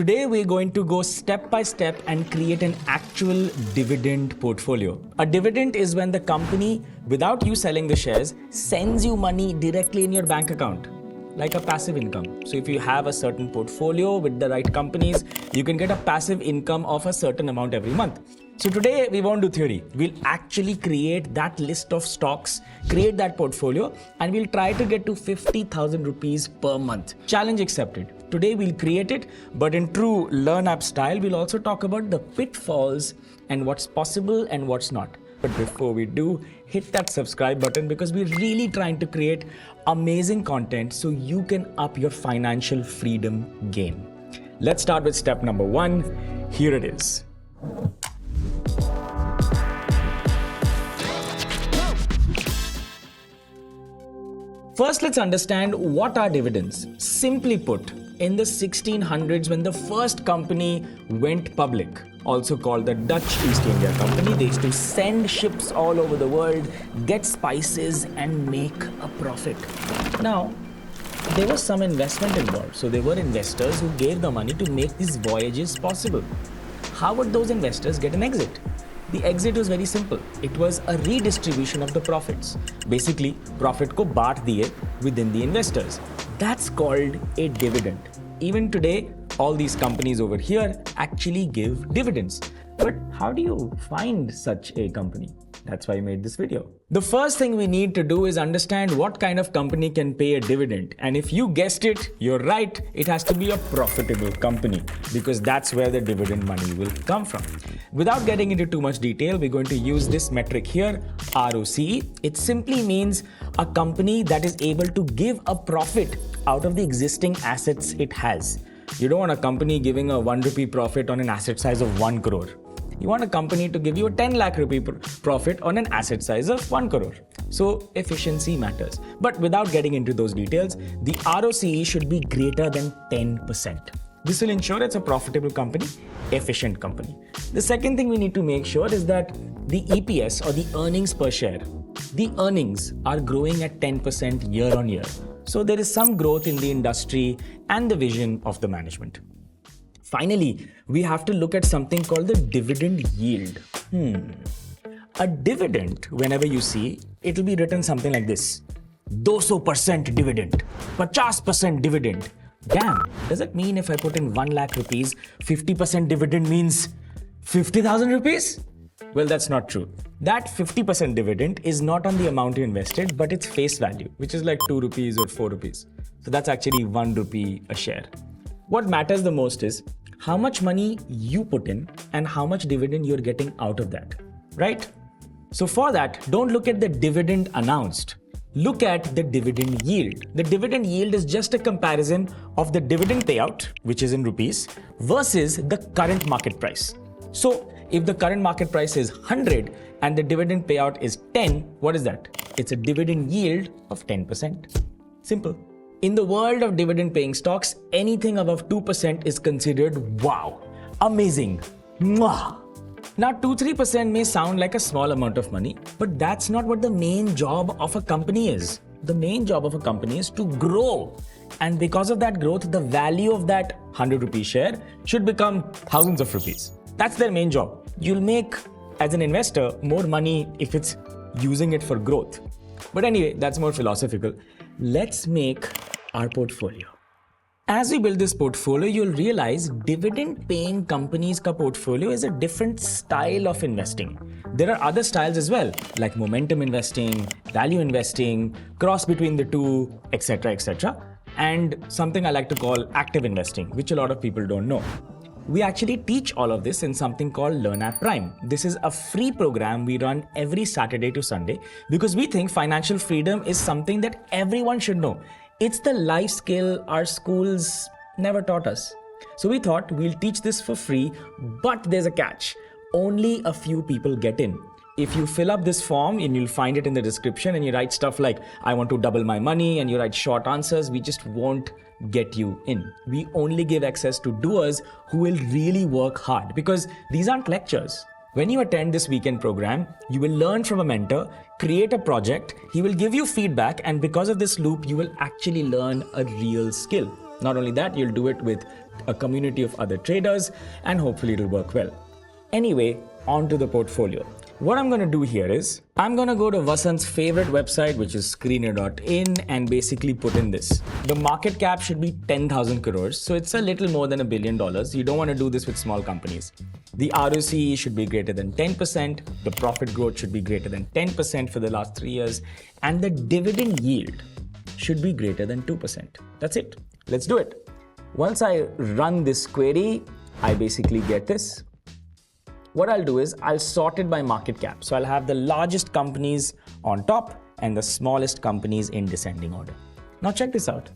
Today, we're going to go step by step and create an actual dividend portfolio. A dividend is when the company, without you selling the shares, sends you money directly in your bank account, like a passive income. So if you have a certain portfolio with the right companies, you can get a passive income of a certain amount every month. So today we won't do theory. We'll actually create that list of stocks, create that portfolio, and we'll try to get to 50,000 rupees per month. Challenge accepted. Today we'll create it, but in true LearnApp style, we'll also talk about the pitfalls and what's possible and what's not. But before we do, hit that subscribe button because we're really trying to create amazing content so you can up your financial freedom game. Let's start with step number 1. Here it is. First, let's understand what are dividends. Simply put, in the 1600s, when the first company went public, also called the Dutch East India Company, they used to send ships all over the world, get spices and make a profit. Now, there was some investment involved. So there were investors who gave the money to make these voyages possible. How would those investors get an exit? The exit was very simple. It was a redistribution of the profits. Basically, profit ko baat diye within the investors. That's called a dividend. Even today, all these companies over here actually give dividends. But how do you find such a company? That's why I made this video. The first thing we need to do is understand what kind of company can pay a dividend. And if you guessed it, you're right. It has to be a profitable company because that's where the dividend money will come from. Without getting into too much detail, we're going to use this metric here, ROCE. It simply means a company that is able to give a profit out of the existing assets it has. You don't want a company giving a 1 rupee profit on an asset size of 1 crore. You want a company to give you a 10 lakh rupee profit on an asset size of 1 crore. So efficiency matters. But without getting into those details, the ROCE should be greater than 10%. This will ensure it's a profitable company, efficient company. The second thing we need to make sure is that the EPS or the earnings per share, the earnings are growing at 10% year on year. So there is some growth in the industry and the vision of the management. Finally, we have to look at something called the dividend yield. A dividend, whenever you see, it will be written something like this. 200% dividend, 50% dividend. Damn, does it mean if I put in 1 lakh rupees, 50% dividend means 50,000 rupees? Well, that's not true. That 50% dividend is not on the amount you invested, but its face value, which is like 2 rupees or 4 rupees. So that's actually 1 rupee a share. What matters the most is how much money you put in and how much dividend you're getting out of that, right? So for that, don't look at the dividend announced. Look at the dividend yield. The dividend yield is just a comparison of the dividend payout, which is in rupees, versus the current market price. So if the current market price is 100 and the dividend payout is 10, what is that? It's a dividend yield of 10%. Simple. In the world of dividend paying stocks, anything above 2% is considered wow, amazing, mwah. Now 2-3% may sound like a small amount of money, but that's not what the main job of a company is. The main job of a company is to grow. And because of that growth, the value of that 100 rupee share should become thousands of rupees. That's their main job. You'll make, as an investor, more money if it's using it for growth. But anyway, that's more philosophical. Let's make our portfolio. As we build this portfolio, you'll realize dividend-paying companies' portfolio is a different style of investing. There are other styles as well, like momentum investing, value investing, cross between the two, etc., etc., and something I like to call active investing, which a lot of people don't know. We actually teach all of this in something called LearnApp Prime. This is a free program we run every Saturday to Sunday because we think financial freedom is something that everyone should know. It's the life skill our schools never taught us. So we thought we'll teach this for free, but there's a catch. Only a few people get in. If you fill up this form, and you'll find it in the description, and you write stuff like, I want to double my money, and you write short answers, we just won't get you in. We only give access to doers who will really work hard because these aren't lectures. When you attend this weekend program, you will learn from a mentor, create a project, he will give you feedback, and because of this loop, you will actually learn a real skill. Not only that, you'll do it with a community of other traders and hopefully it'll work well. Anyway, on to the portfolio. What I'm going to do here is, I'm going to go to Vasant's favorite website, which is screener.in, and basically put in this. The market cap should be 10,000 crores, so it's a little more than $1 billion. You don't want to do this with small companies. The ROCE should be greater than 10%, the profit growth should be greater than 10% for the last 3 years, and the dividend yield should be greater than 2%. That's it. Let's do it. Once I run this query, I basically get this. What I'll do is I'll sort it by market cap. So I'll have the largest companies on top and the smallest companies in descending order. Now check this out.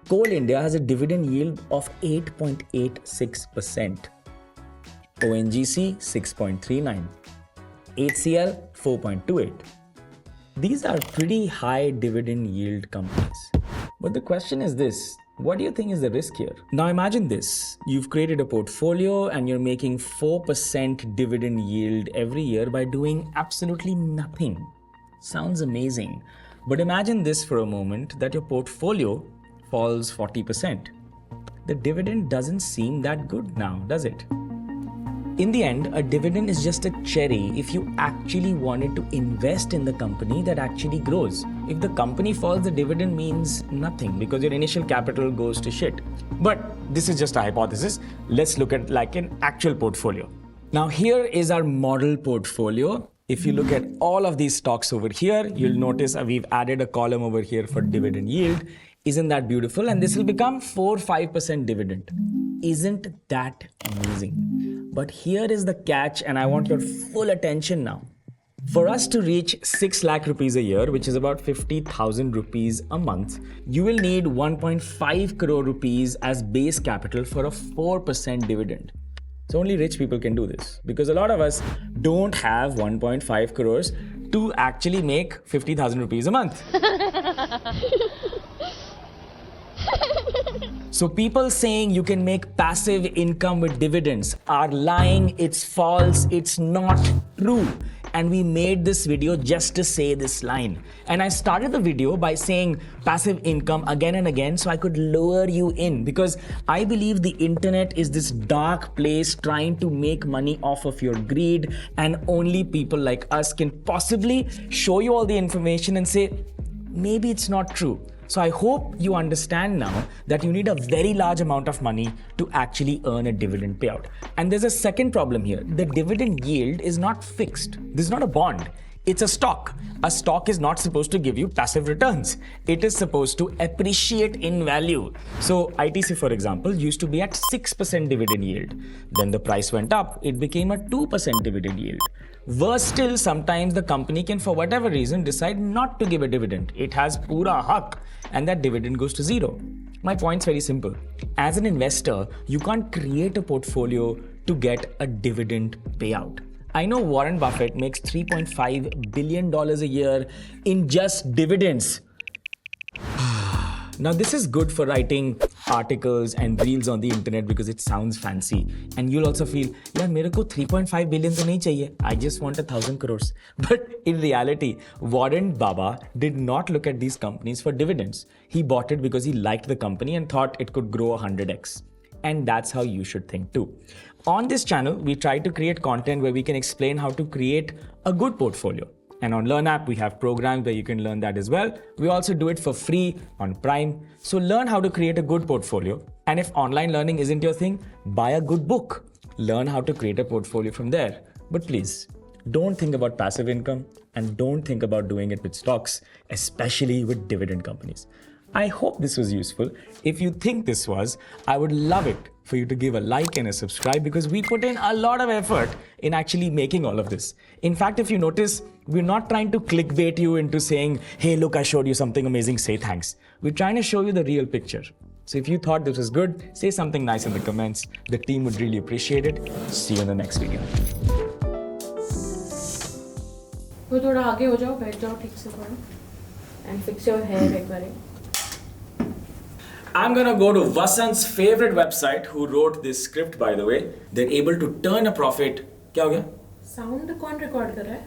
Coal India has a dividend yield of 8.86%. ONGC 6.39. HCL 4.28. These are pretty high dividend yield companies. But the question is this. What do you think is the risk here? Now imagine this. You've created a portfolio and you're making 4% dividend yield every year by doing absolutely nothing. Sounds amazing. But imagine this for a moment, that your portfolio falls 40%. The dividend doesn't seem that good now, does it? In the end, a dividend is just a cherry if you actually wanted to invest in the company that actually grows. If the company falls, the dividend means nothing because your initial capital goes to shit. But this is just a hypothesis. Let's look at like an actual portfolio. Now here is our model portfolio. If you look at all of these stocks over here, you'll notice we've added a column over here for dividend yield. Isn't that beautiful? And this will become 4-5% dividend. Isn't that amazing? But here is the catch, and I want your full attention now. For us to reach 6 lakh rupees a year, which is about 50,000 rupees a month, you will need 1.5 crore rupees as base capital for a 4% dividend. So only rich people can do this because a lot of us don't have 1.5 crores to actually make 50,000 rupees a month. So people saying you can make passive income with dividends are lying, it's false, it's not true. And we made this video just to say this line. And I started the video by saying passive income again and again so I could lure you in, because I believe the internet is this dark place trying to make money off of your greed, and only people like us can possibly show you all the information and say, maybe it's not true. So I hope you understand now that you need a very large amount of money to actually earn a dividend payout. And there's a second problem here. The dividend yield is not fixed. This is not a bond. It's a stock. A stock is not supposed to give you passive returns. It is supposed to appreciate in value. So ITC, for example, used to be at 6% dividend yield. Then the price went up. It became a 2% dividend yield. Worse still, sometimes the company can, for whatever reason, decide not to give a dividend. It has pura haq, and that dividend goes to zero. My point's very simple. As an investor, you can't create a portfolio to get a dividend payout. I know Warren Buffett makes $3.5 billion a year in just dividends. Now this is good for writing articles and reels on the internet because it sounds fancy. And you'll also feel, yaar, mere ko 3.5 billion to nahi chahiye. I just want 1,000 crores. But in reality, Warren Baba did not look at these companies for dividends. He bought it because he liked the company and thought it could grow 100x. And that's how you should think too. On this channel, we try to create content where we can explain how to create a good portfolio. And on LearnApp, we have programs where you can learn that as well. We also do it for free on Prime. So learn how to create a good portfolio. And if online learning isn't your thing, buy a good book. Learn how to create a portfolio from there. But please, don't think about passive income and don't think about doing it with stocks, especially with dividend companies. I hope this was useful. If you think this was, I would love it for you to give a like and a subscribe because we put in a lot of effort in actually making all of this. In fact, if you notice, we're not trying to clickbait you into saying, hey, look, I showed you something amazing, say thanks. We're trying to show you the real picture. So if you thought this was good, say something nice in the comments. The team would really appreciate it. See you in the next video. वो थोड़ा आगे हो जाओ, बैठ जाओ ठीक से थोड़ा, and fix your hair एक बार. I'm gonna go to Vasant's favorite website, who wrote this script, by the way. They're able to turn a profit. क्या हो गया? Sound कौन record कर रहा है?